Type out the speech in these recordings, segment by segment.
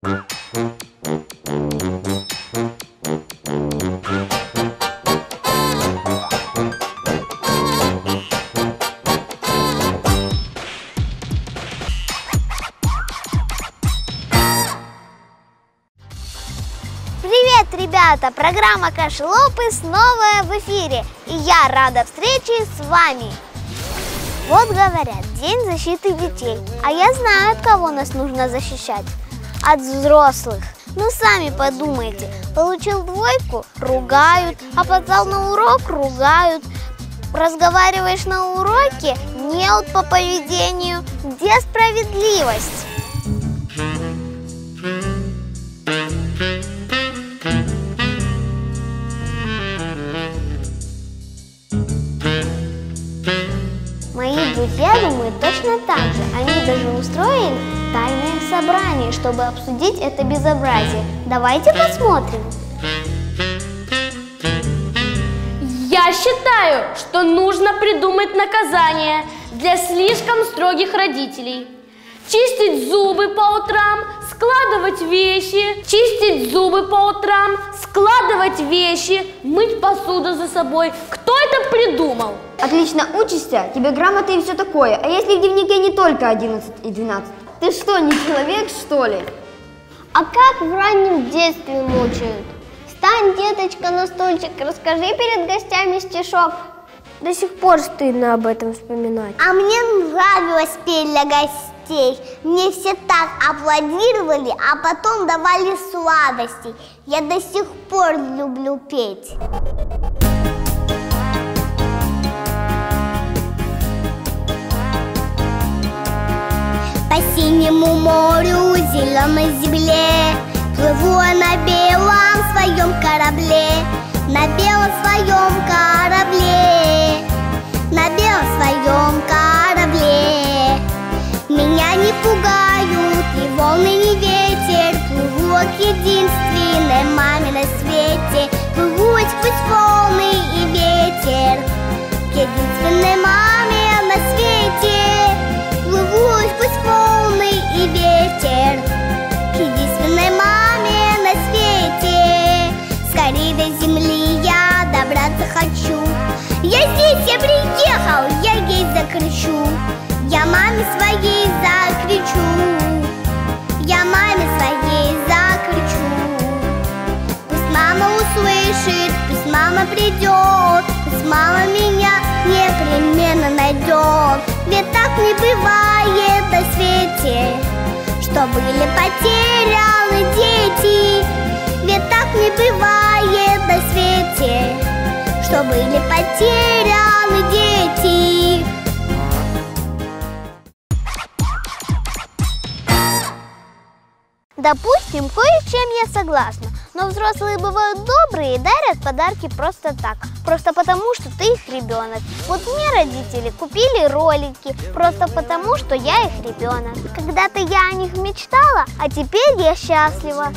Привет, ребята! Программа Кашелопы снова в эфире, и я рада встрече с вами. Вот говорят, День защиты детей, а я знаю, от кого нас нужно защищать. От взрослых. Ну сами подумайте, получил двойку – ругают, опоздал на урок – ругают. Разговариваешь на уроке – неуд по поведению. Где справедливость? Мои друзья думают точно так же. Они даже устроили тайное собрание, чтобы обсудить это безобразие. Давайте посмотрим. Я считаю, что нужно придумать наказание для слишком строгих родителей. Чистить зубы по утрам, складывать вещи, чистить зубы по утрам, складывать вещи, мыть посуду за собой. Кто это придумал? Отлично учишься, тебе грамоты и все такое. А если в дневнике не только 11 и 12? Ты что, не человек, что ли? А как в раннем детстве мучают? Встань, деточка, на стульчик, расскажи перед гостями стишок. До сих пор стыдно об этом вспоминать. А мне нравилось петь для гостей. Мне все так аплодировали, а потом давали сладости. Я до сих пор люблю петь. По синему морю, зеленой земле плыву на белом своем корабле, на белом своем корабле, на белом своем корабле. Меня не пугают ни волны, ни ветер, плыву к единственной маме на свете, плыву сквозь волны и ветер к единственной маме на свете. Плыву сквозь волны и ветер к единственной маме на свете. Скорей до земли я добраться хочу. Я здесь, я приехал, я ей закричу. Я маме своей закричу. Я маме своей закричу. Пусть мама услышит, пусть мама придет, пусть мама меня непременно найдет. Ведь так не бывает на свете, что были потеряны дети. Ведь так не бывает на свете, что были потеряны дети. Допустим, кое с чем я согласна, но взрослые бывают добрые и дарят подарки просто так, просто потому, что ты их ребенок. Вот мне родители купили ролики, просто потому, что я их ребенок. Когда-то я о них мечтала, а теперь я счастлива.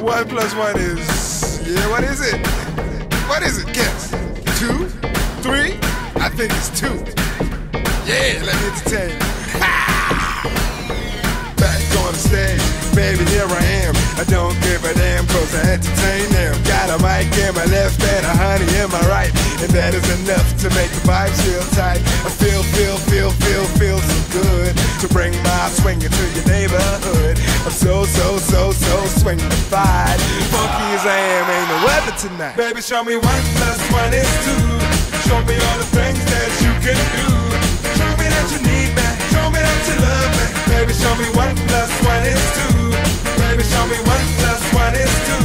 One plus one is, yeah, what is it? What is it? Guess. 2, 3? I think it's 2. Yeah, let me entertain you. Back on the stage, baby, here I am. I don't give a damn, cause I entertain them. Got a mic in my left and a honey in my right, and that is enough to make the vibes feel tight. I feel so good to bring my swinging to your neighborhood. I'm so swingified. Funky as I am, ain't no weather tonight. Baby, show me 1 plus 1 is 2. Show me all the things that you can do. Show me that you need me. Show me that you love me. Baby, show me 1 plus 1 is 2. Baby, show me 1 plus 1 is 2.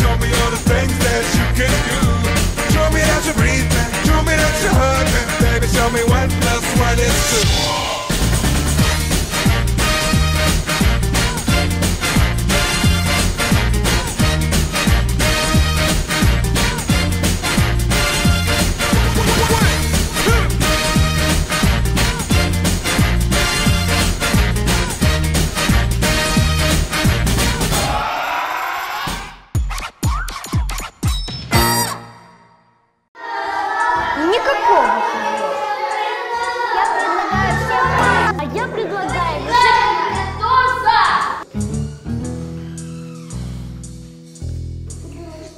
Show me all the things that you can do. Show me that you breathe me. Show me that you hug me. Baby, show me 1 plus 1 is 2.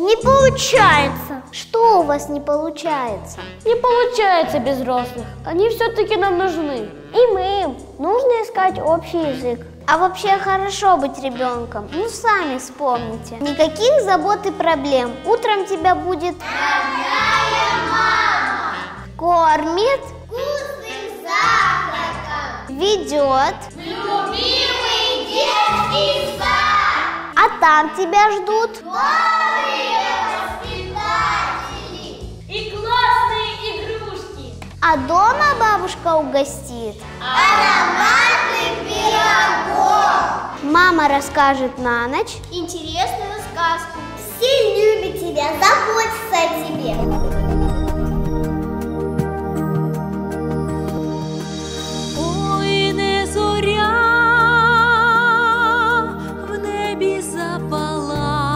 Не получается. Что у вас не получается? Не получается без взрослых. Они все-таки нам нужны. И мы им. Нужно искать общий язык. А вообще хорошо быть ребенком. Ну, сами вспомните. Никаких забот и проблем. Утром тебя будет... Родная мама. Кормит. Вкусным завтраком. Ведет. Любимый детский сад. А там тебя ждут... Новые воспитатели. И классные игрушки. А дома бабушка угостит. Ароматных пирогов. Мама расскажет на ночь интересную сказку. Все любят тебя, заботятся о тебе. Ой, не зоря в небі запалала,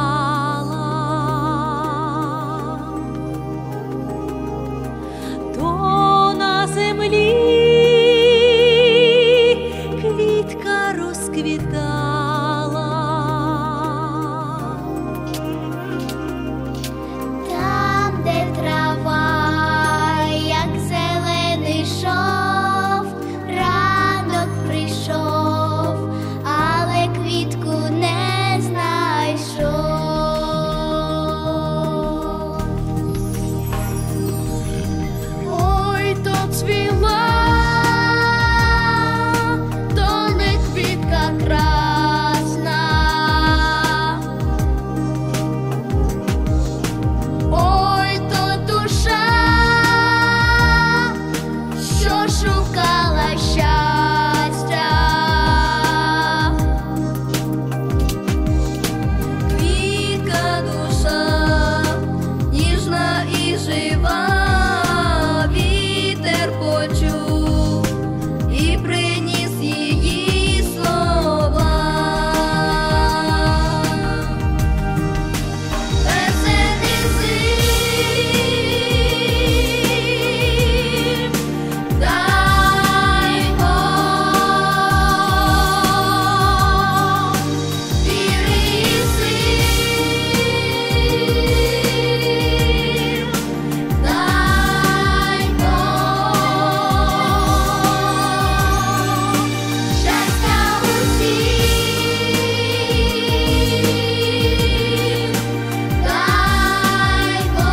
то на землі квітка розквітала. Там, де трава, як зелений шов, ранок прийшов, але квітку не знайшов. Ой, то цвіла, то не квітка красна. Ой, то душа, що шукала щастя. Квітка душа, ніжна і жива, вітер почув і приніс її слова. Весняний зим, дай Бог, віри і сил, дай Бог, щастя усім, дай Бог.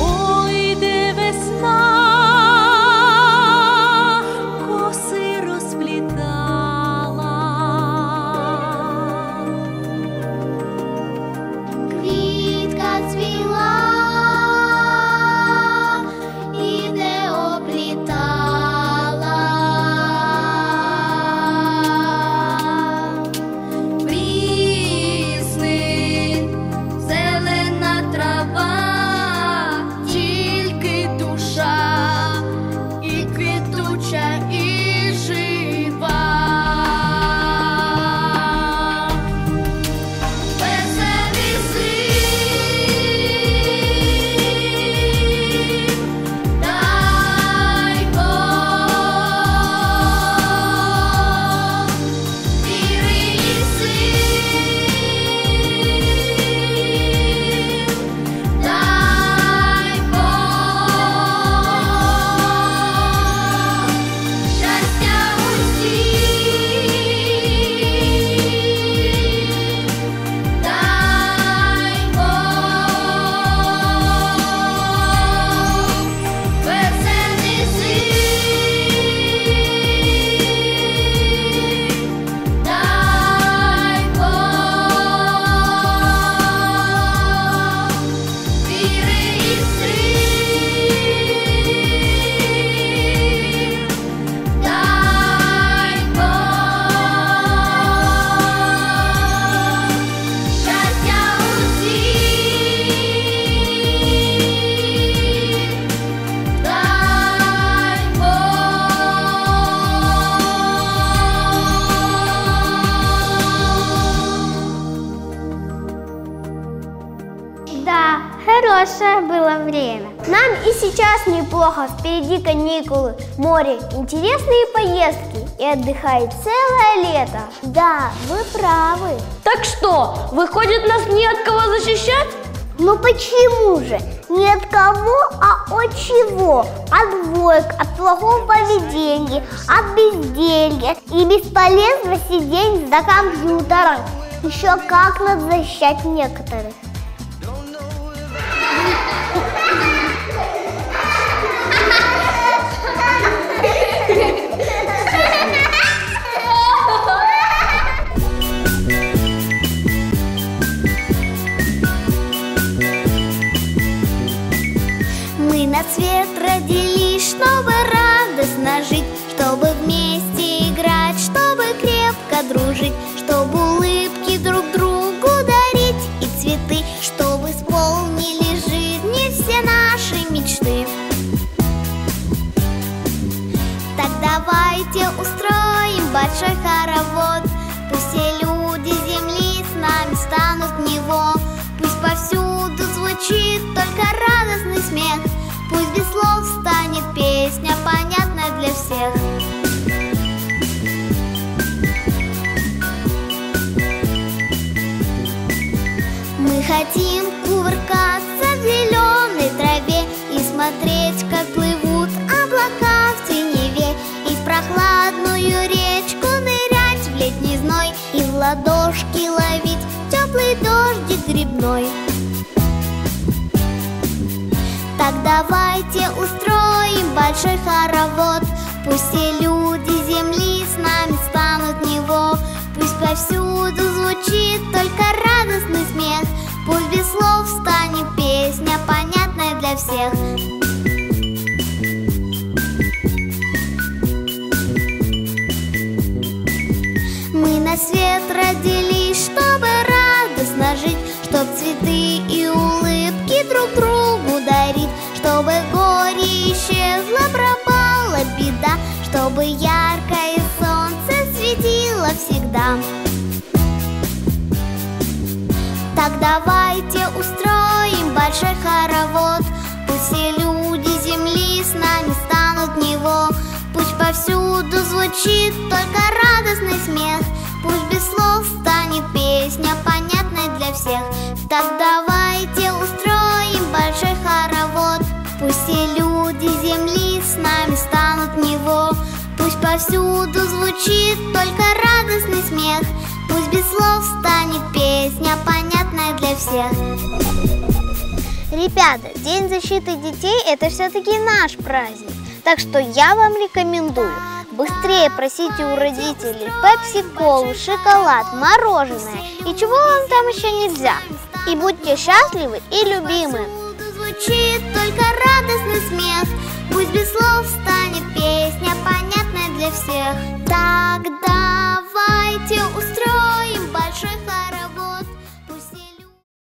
Ой, де весна коси розплітала, Квітка цвіла і не облітала. Весни, зелена трава, тільки душа і квітуча, і жива. Веселий зим, дай Бог, віри і сил, дай Бог, щастя усім, дай Бог. Весняний зим, дай Бог, віри і сил, дай Бог, щастя усім, дай Бог. Да, хорошее было время. Нам и сейчас неплохо, впереди каникулы, море, интересные поездки и отдыхает целое лето. Да, вы правы. Так что, выходит, нас не от кого защищать? Ну почему же? Не от кого, а от чего? От двоек, от плохого поведения, от безделья и бесполезно сидеть за компьютером. Еще как надо защищать некоторых. Мы на свет родились, чтобы радостно жить, чтобы вместе играть, чтобы крепко дружить, чтобы улыбки друг другу дарить и цветы, чтобы исполнили жизни все наши мечты. Так давайте устроим большой хоровод, пусть все люди земли с нами станут в него. Пусть повсюду звучит только радостный смех, пусть без слов станет песня понятная для всех. Мы хотим кувыркаться в зеленой траве и смотреть, как плывут облака в синеве, и в прохладную речку нырять в летний зной, и в ладошки ловить теплый дождик грибной. Так давайте устроим большой хоровод, пусть все люди земли с нами станут в него. Пусть повсюду звучит только радостный смех, пусть без слов станет песня понятная для всех. Мы на свет родились, чтобы радостно жить, чтоб цветы и улыбки друг другу дарить, чтобы горе исчезло, пропала беда, чтобы яркое солнце светило всегда. Так давайте устроим большой хоровод, пусть все люди земли с нами станут в него. Пусть повсюду звучит только радостный смех, пусть без слов станет песня понятная для всех. Так давайте устроим большой хоровод, пусть все люди земли с нами станут в него. Пусть повсюду звучит только радостный смех, пусть без слов станет песня понятная для всех. Ребята, День защиты детей – это все-таки наш праздник. Так что я вам рекомендую быстрее просите у родителей пепси-колу, шоколад, мороженое и чего вам там еще нельзя. И будьте счастливы и любимы. Звучит только радостный смех, пусть без слов